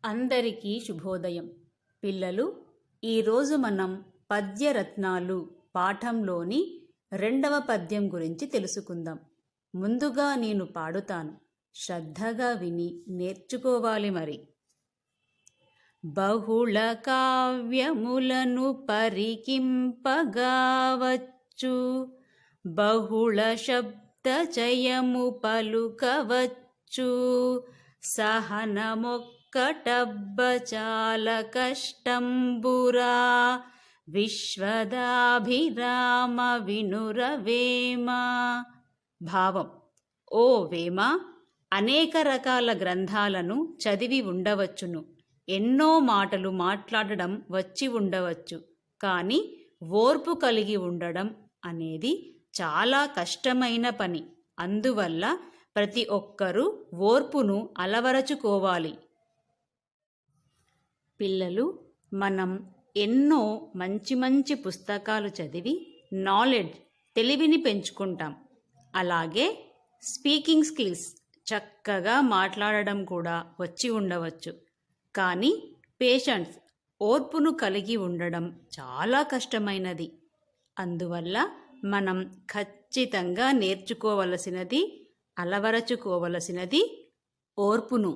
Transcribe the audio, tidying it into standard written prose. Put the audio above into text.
అందరికీ శుభోదయం. పిల్లలు, ఈరోజు మనం పద్యరత్నాలు పాఠంలోని 2వ పద్యం గురించి తెలుసుకుందాం. ముందుగా నేను పాడుతాను, శ్రద్ధగా విని నేర్చుకోవాలి. మరి బహుళ కావ్యములను పరికింపగావచ్చు, బహుళ శబ్దచయము పలుకవచ్చు, సహనమొక్కటబ్బ చాల కష్టంబురా, విశ్వదాభిరామ వినురవేమ. భావం: ఓ వేమ, అనేక రకాల గ్రంథాలను చదివి ఉండవచ్చును, ఎన్నో మాటలు మాట్లాడడం వచ్చి ఉండవచ్చు, కానీ ఓర్పు కలిగి ఉండడం అనేది చాలా కష్టమైన పని. అందువల్ల ప్రతి ఒక్కరూ ఓర్పును అలవరచుకోవాలి. పిల్లలు, మనం ఎన్నో మంచి మంచి పుస్తకాలు చదివి నాలెడ్జ్, తెలివిని పెంచుకుంటాం. అలాగే స్పీకింగ్ స్కిల్స్, చక్కగా మాట్లాడడం కూడా వచ్చి ఉండవచ్చు, కానీ పేషెన్స్, ఓర్పును కలిగి ఉండడం చాలా కష్టమైనది. అందువల్ల మనం ఖచ్చితంగా నేర్చుకోవలసినది, అలవరచుకోవలసినది ఓర్పును.